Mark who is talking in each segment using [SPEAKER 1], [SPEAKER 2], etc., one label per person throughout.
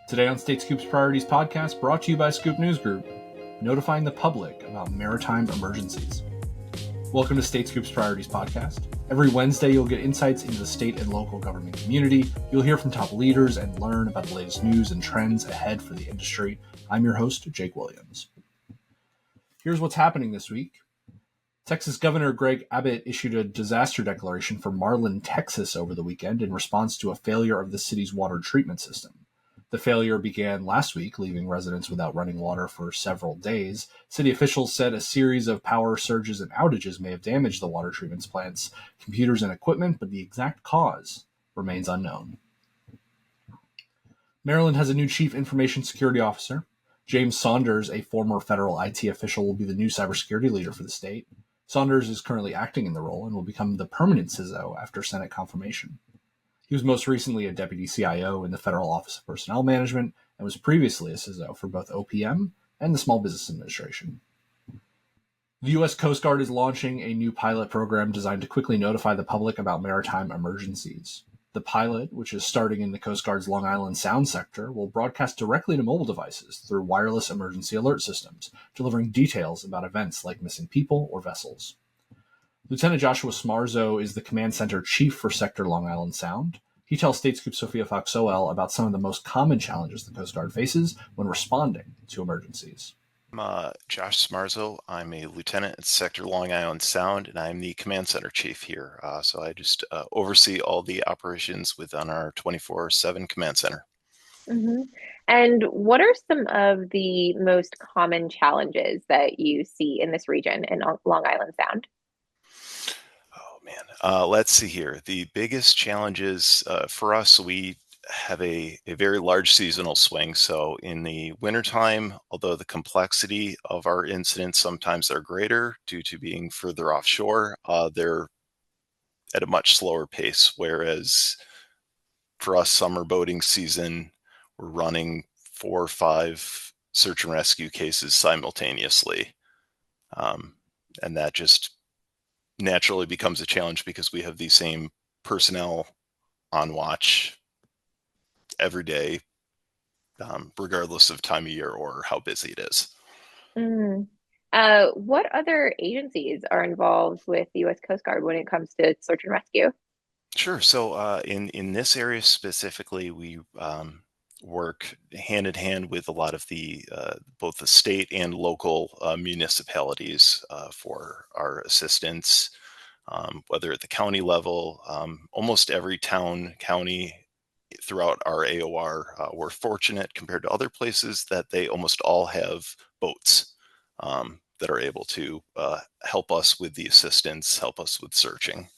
[SPEAKER 1] Today on State Scoop's Priorities podcast, brought to you by Scoop News Group, notifying the public about maritime emergencies. Welcome to State Scoop's Priorities podcast. Every Wednesday, you'll get insights into the state and local government community. You'll hear from top leaders and learn about the latest news and trends ahead for the industry. I'm your host, Jake Williams. Here's what's happening this week. Texas Governor Greg Abbott issued a disaster declaration for Marlin, Texas over the weekend in response to a failure of the city's water treatment system. The failure began last week, leaving residents without running water for several days. City officials said a series of power surges and outages may have damaged the water treatment plant's computers and equipment, but the exact cause remains unknown. Maryland has a new chief information security officer. James Saunders, a former federal IT official, will be the new cybersecurity leader for the state. Saunders is currently acting in the role and will become the permanent CISO after Senate confirmation. He was most recently a deputy CIO in the Federal Office of Personnel Management and was previously a CISO for both OPM and the Small Business Administration. The U.S. Coast Guard is launching a new pilot program designed to quickly notify the public about maritime emergencies. The pilot, which is starting in the Coast Guard's Long Island Sound sector, will broadcast directly to mobile devices through wireless emergency alert systems, delivering details about events like missing people or vessels. Lieutenant Joshua Smarzo is the command center chief for Sector Long Island Sound. He tells State Scoop Sophia Fox-Soel about some of the most common challenges the Coast Guard faces when responding to emergencies.
[SPEAKER 2] I'm Josh Smarzo. I'm a lieutenant at Sector Long Island Sound, and I'm the command center chief here. So I just oversee all the operations within our 24/7 command center.
[SPEAKER 3] Mm-hmm. And what are some of the most common challenges that you see in this region in Long Island Sound?
[SPEAKER 2] Oh, man. Let's see here. The biggest challenges for us, we have a very large seasonal swing. So in the wintertime, although the complexity of our incidents sometimes are greater due to being further offshore, they're at a much slower pace. Whereas for us, summer boating season, we're running 4 or 5 search and rescue cases simultaneously. And that just naturally becomes a challenge because we have the same personnel on watch every day, regardless of time of year or how busy it is.
[SPEAKER 3] What other agencies are involved with the U.S. Coast Guard when it comes to search and rescue?
[SPEAKER 2] Sure. So in this area specifically, we work hand in hand with a lot of the both the state and local municipalities for our assistance, whether at the county level. Almost every county throughout our AOR, we're fortunate compared to other places that they almost all have boats that are able to help us with the assistance, help us with searching.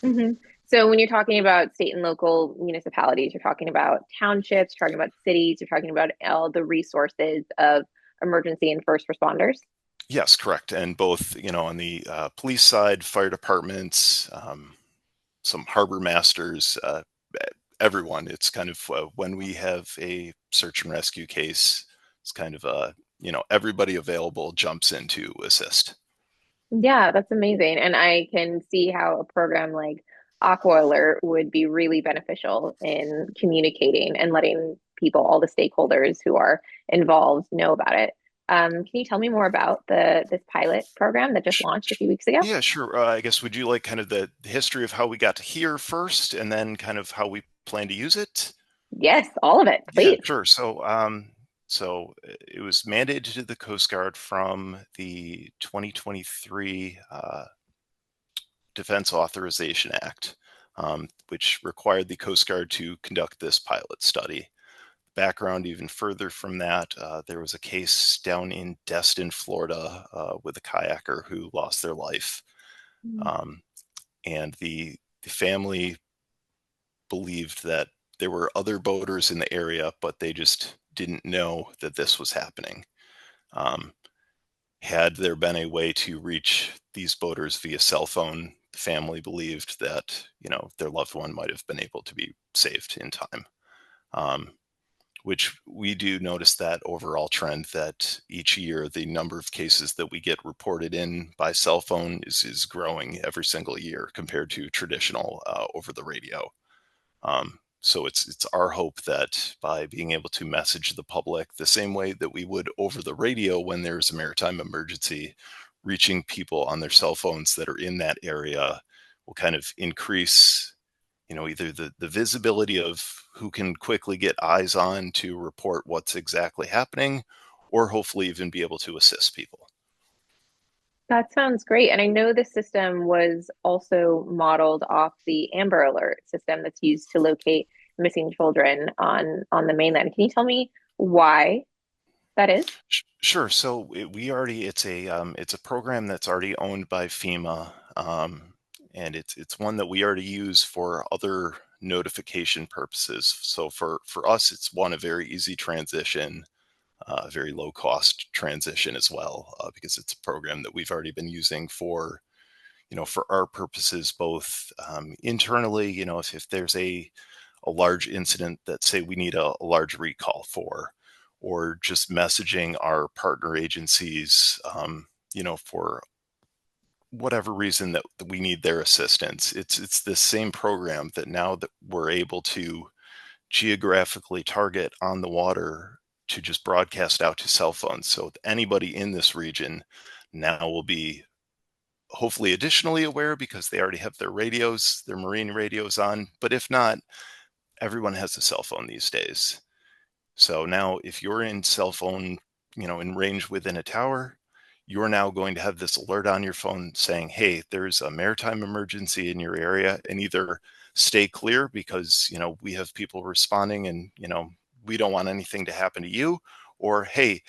[SPEAKER 3] Mm-hmm. So when you're talking about state and local municipalities, you're talking about townships, you're talking about cities, you're talking about all the resources of emergency and first responders?
[SPEAKER 2] Yes, correct. And both, on the police side, fire departments, some harbor masters, everyone. It's kind of when we have a search and rescue case, it's kind of everybody available jumps in to assist.
[SPEAKER 3] Yeah, that's amazing. And I can see how a program like Aqua Alert would be really beneficial in communicating and letting people, all the stakeholders who are involved, know about it. Can you tell me more about this pilot program that just launched a few weeks ago?
[SPEAKER 2] Yeah, sure. I guess, would you like kind of the history of how we got to here first, and then kind of how we plan to use it?
[SPEAKER 3] Yes, all of it, please.
[SPEAKER 2] Yeah, sure. So it was mandated to the Coast Guard from the 2023 Defense Authorization Act, which required the Coast Guard to conduct this pilot study. Background even further from that, there was a case down in Destin, Florida, with a kayaker who lost their life. And the family believed that there were other boaters in the area, but they just didn't know that this was happening. Had there been a way to reach these boaters via cell phone, the family believed that, their loved one might have been able to be saved in time. Which we do notice that overall trend that each year the number of cases that we get reported in by cell phone is growing every single year compared to traditional over the radio. So it's our hope that by being able to message the public the same way that we would over the radio when there's a maritime emergency, reaching people on their cell phones that are in that area will kind of increase, either the visibility of who can quickly get eyes on to report what's exactly happening, or hopefully even be able to assist people.
[SPEAKER 3] That sounds great. And I know this system was also modeled off the Amber Alert system that's used to locate missing children on the mainland. Can you tell me why that is?
[SPEAKER 2] Sure. So it's a program that's already owned by FEMA, and it's one that we already use for other notification purposes. So for us, it's a very easy transition, very low cost transition as well, because it's a program that we've already been using for our purposes, both internally. If there's a large incident that say we need a large recall for, or just messaging our partner agencies, for whatever reason that we need their assistance. It's the same program that now that we're able to geographically target on the water to just broadcast out to cell phones. So anybody in this region now will be hopefully additionally aware because they already have their marine radios on. But if not, everyone has a cell phone these days. So now if you're in cell phone, in range within a tower, you're now going to have this alert on your phone saying, hey, there's a maritime emergency in your area, and either stay clear because, we have people responding and, we don't want anything to happen to you, or, hey,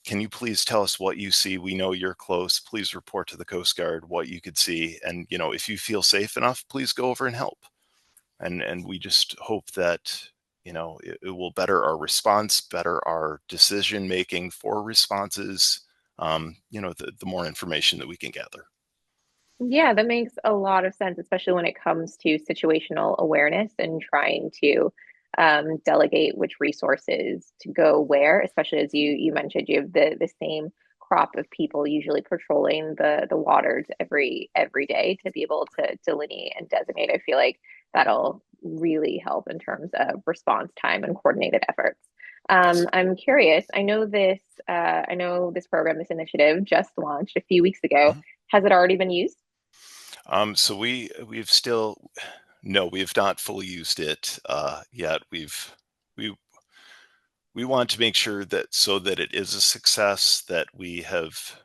[SPEAKER 2] can you please tell us what you see? We know you're close. Please report to the Coast Guard what you could see. And, if you feel safe enough, please go over and help. And we just hope that, it will better our response, better our decision making for responses, the more information that we can gather.
[SPEAKER 3] Yeah, that makes a lot of sense, especially when it comes to situational awareness and trying to delegate which resources to go where, especially as you mentioned, you have the same crop of people usually patrolling the waters every day to be able to delineate and designate. I feel like that'll really help in terms of response time and coordinated efforts.
[SPEAKER 2] Yes.
[SPEAKER 3] I'm curious. I know this program, this initiative just launched a few weeks ago.
[SPEAKER 2] Mhm.
[SPEAKER 3] Has it already been used?
[SPEAKER 2] So we've still no, we have not fully used it yet. We we want to make sure that so that it is a success, that we have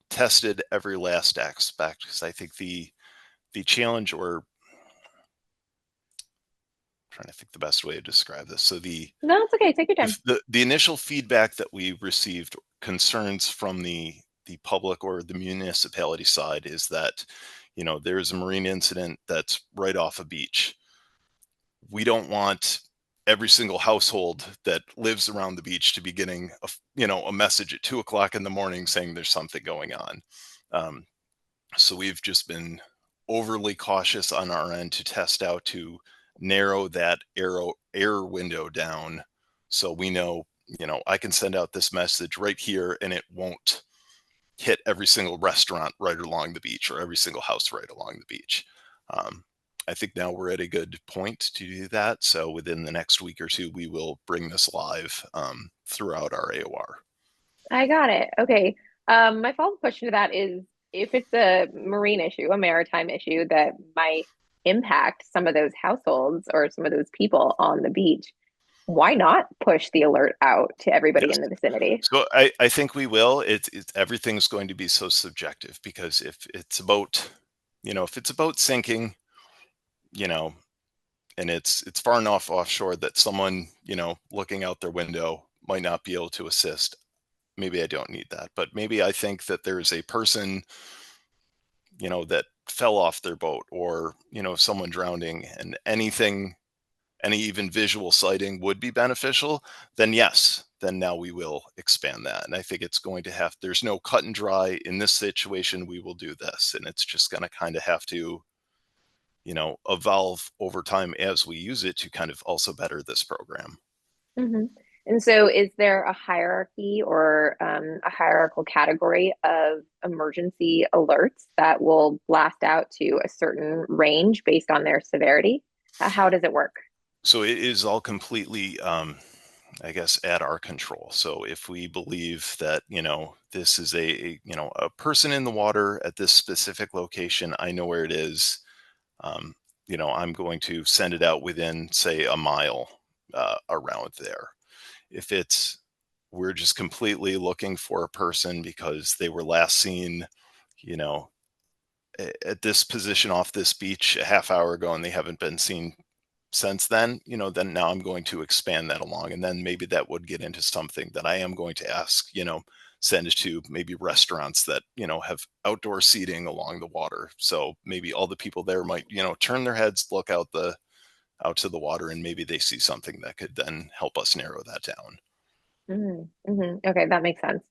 [SPEAKER 2] tested every last aspect, because I think the challenge, or trying to think the best way to describe this. So
[SPEAKER 3] No, it's okay. Take your time.
[SPEAKER 2] the initial feedback that we received, concerns from the public or the municipality side, is that there's a marine incident that's right off a beach. We don't want every single household that lives around the beach to be getting a message at 2 o'clock in the morning saying there's something going on. um, so we've just been overly cautious on our end to test out, to narrow that error window down. So we know, I can send out this message right here and it won't hit every single restaurant right along the beach or every single house right along the beach. Um, I think now we're at a good point to do that. So within the next week or two, we will bring this live throughout our AOR.
[SPEAKER 3] I got it. Okay. My follow-up question to that is if it's a marine issue, a maritime issue that might impact some of those households or some of those people on the beach, why not push the alert out to everybody
[SPEAKER 2] Yes.
[SPEAKER 3] in the vicinity?
[SPEAKER 2] So I think we will. Everything's going to be so subjective, because if it's about sinking, you know, and it's far enough offshore that someone, looking out their window might not be able to assist. Maybe I don't need that. But maybe I think that there's a person, that fell off their boat, or, someone drowning, and any even visual sighting would be beneficial, then yes, then now we will expand that. And I think there's no cut and dry in this situation. We will do this. And it's just going to kind of have to, evolve over time as we use it to kind of also better this program.
[SPEAKER 3] Hmm. And so, is there a hierarchy or a hierarchical category of emergency alerts that will blast out to a certain range based on their severity? How does it work?
[SPEAKER 2] So it is all completely, I guess, at our control. So if we believe that, this is a person in the water at this specific location, I know where it is. Um, I'm going to send it out within, say, a mile around there. If we're just completely looking for a person because they were last seen, you know, at this position off this beach a half hour ago and they haven't been seen since then, then now I'm going to expand that along. And then maybe that would get into something that I am going to ask, send it to maybe restaurants that, have outdoor seating along the water. So maybe all the people there might, turn their heads, look out to the water, and maybe they see something that could then help us narrow that down.
[SPEAKER 3] Okay, that makes sense.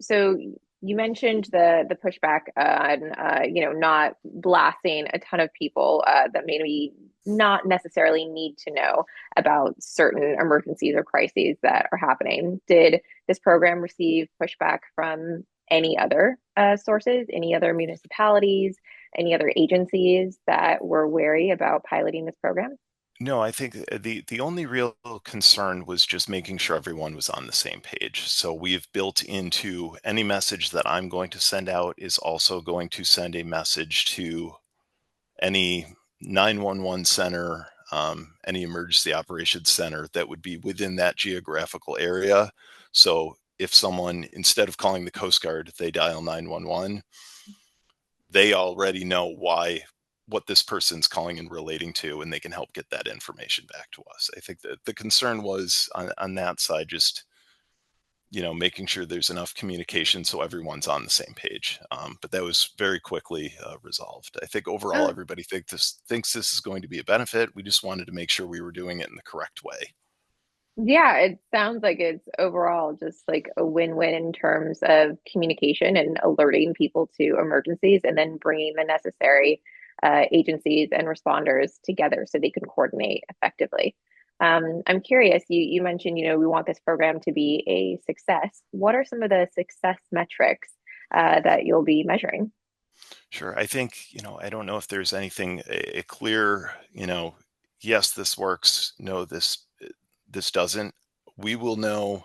[SPEAKER 3] So you mentioned the pushback on not blasting a ton of people that maybe not necessarily need to know about certain emergencies or crises that are happening. Did this program receive pushback from any other sources, any other municipalities, any other agencies that were wary about piloting this program?
[SPEAKER 2] No, I think the only real concern was just making sure everyone was on the same page. So we've built into any message that I'm going to send out is also going to send a message to any 911 center, any emergency operations center that would be within that geographical area. So if someone, instead of calling the Coast Guard, they dial 911, they already know what this person's calling and relating to, and they can help get that information back to us. I think that the concern was on that side, just making sure there's enough communication so everyone's on the same page. But that was very quickly resolved. I think overall everybody thinks this is going to be a benefit. We just wanted to make sure we were doing it in the correct way.
[SPEAKER 3] Yeah, it sounds like it's overall just like a win-win in terms of communication and alerting people to emergencies and then bringing the necessary agencies and responders together so they can coordinate effectively. I'm curious, you mentioned, we want this program to be a success. What are some of the success metrics that you'll be measuring?
[SPEAKER 2] Sure. I think, I don't know if there's anything a clear, yes, this works. No, this doesn't. We will know,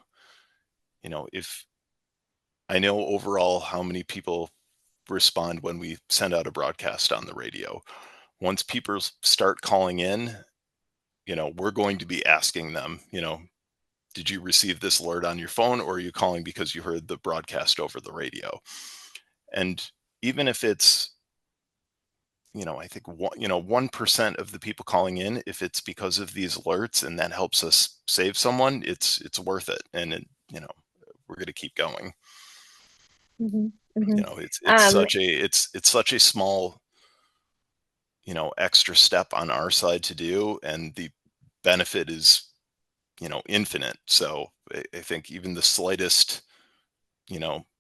[SPEAKER 2] if I know overall how many people respond when we send out a broadcast on the radio. Once people start calling in, we're going to be asking them, did you receive this alert on your phone, or are you calling because you heard the broadcast over the radio? And even if it's, I think 1% of the people calling in, if it's because of these alerts and that helps us save someone, it's worth it. And we're going to keep going.
[SPEAKER 3] Hmm. Hmm.
[SPEAKER 2] It's such a small, extra step on our side to do, and the benefit is, infinite. So I think even the slightest,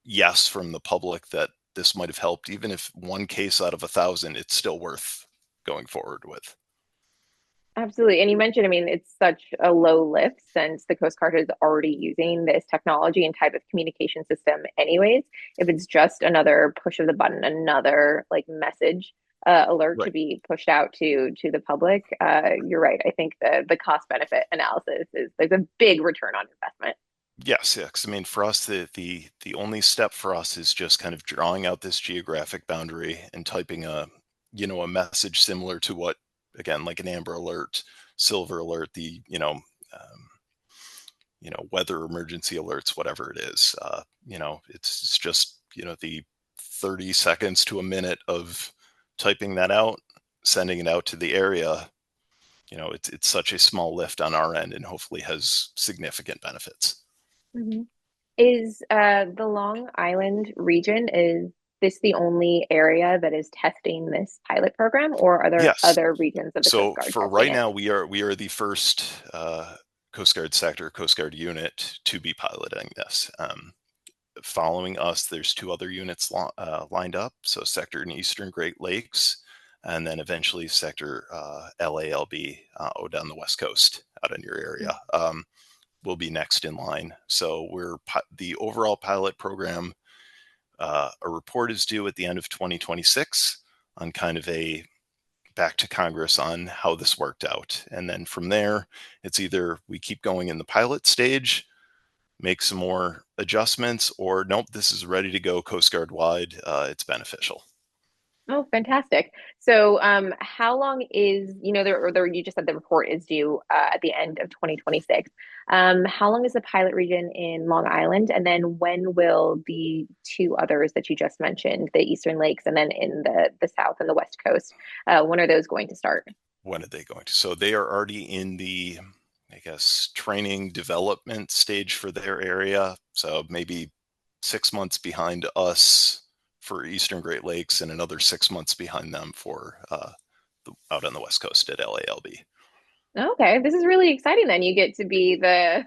[SPEAKER 2] yes from the public that this might have helped, even if one case out of 1,000, it's still worth going forward with.
[SPEAKER 3] Absolutely. And you mentioned, I mean, it's such a low lift since the Coast Guard is already using this technology and type of communication system anyways. If it's just another push of the button, another like message alert to
[SPEAKER 2] Right.
[SPEAKER 3] be pushed out to the public, you're right. I think the cost benefit analysis is there's a big return on investment.
[SPEAKER 2] Yes, yeah. 'Cause I mean, for us, the only step for us is just kind of drawing out this geographic boundary and typing a message similar to what, again, like an Amber Alert, Silver Alert, the um, weather emergency alerts, whatever it is. It's just the 30 seconds to a minute of typing that out, sending it out to the area. It's such a small lift on our end, and hopefully has significant benefits.
[SPEAKER 3] Mhm. Is the Long Island region, is this the only area that is testing this pilot program, or are there
[SPEAKER 2] Yes.
[SPEAKER 3] other regions of the Coast
[SPEAKER 2] So
[SPEAKER 3] Guard
[SPEAKER 2] for
[SPEAKER 3] testing
[SPEAKER 2] right
[SPEAKER 3] it?
[SPEAKER 2] now, we are the first Coast Guard sector, Coast Guard unit to be piloting this. Following us, there's two other units lined up. So sector in Eastern Great Lakes, and then eventually sector LALB down the West Coast, out in your area, will be next in line. So the overall pilot program. A report is due at the end of 2026 on kind of a back to Congress on how this worked out. And then from there, it's either we keep going in the pilot stage, make some more adjustments, or nope, this is ready to go Coast Guard wide. It's beneficial.
[SPEAKER 3] Oh, fantastic. So, how long is, you just said the report is due at the end of 2026. How long is the pilot region in Long Island? And then when will the two others that you just mentioned, the Eastern Lakes and then in the South and the West Coast, when are those going to start?
[SPEAKER 2] When are they going to? So they are already in the, I guess, training development stage for their area. So maybe 6 months behind us for Eastern Great Lakes and another 6 months behind them for out on the West Coast at LALB.
[SPEAKER 3] Okay, this is really exciting then. You get to be the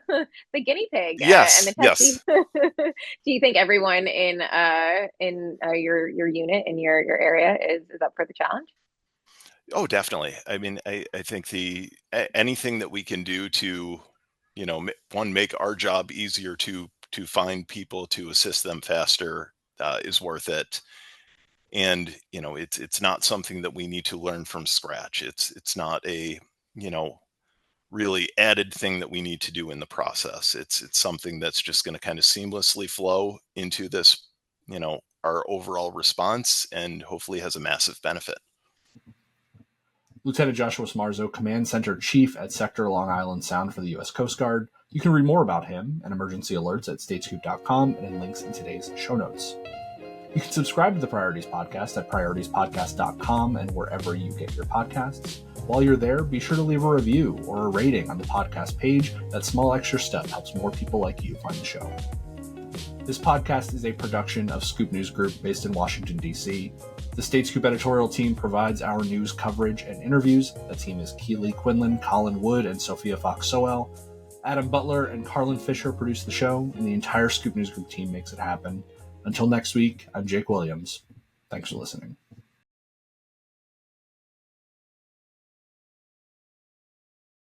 [SPEAKER 3] the guinea pig and
[SPEAKER 2] Yes,
[SPEAKER 3] the test.
[SPEAKER 2] yes.
[SPEAKER 3] Do you think everyone in your unit in your area is up for the challenge?
[SPEAKER 2] Oh, definitely. I mean, I think anything that we can do to, one, make our job easier to find people to assist them faster is worth it. And it's not something that we need to learn from scratch. It's not a you know really added thing that we need to do in the process. It's something that's just going to kind of seamlessly flow into this, our overall response, and hopefully has a massive benefit.
[SPEAKER 1] Lieutenant Joshua Smarzo, Command Center Chief at Sector Long Island Sound for the U.S. Coast Guard. You can read more about him and emergency alerts at statescoop.com and in links in today's show notes. You can subscribe to the Priorities Podcast at prioritiespodcast.com and wherever you get your podcasts. While you're there, be sure to leave a review or a rating on the podcast page. That small extra step helps more people like you find the show. This podcast is a production of Scoop News Group based in Washington, D.C. The State Scoop editorial team provides our news coverage and interviews. The team is Keely Quinlan, Colin Wood, and Sophia Fox-Soel. Adam Butler and Carlin Fisher produce the show, and the entire Scoop News Group team makes it happen. Until next week, I'm Jake Williams. Thanks for listening.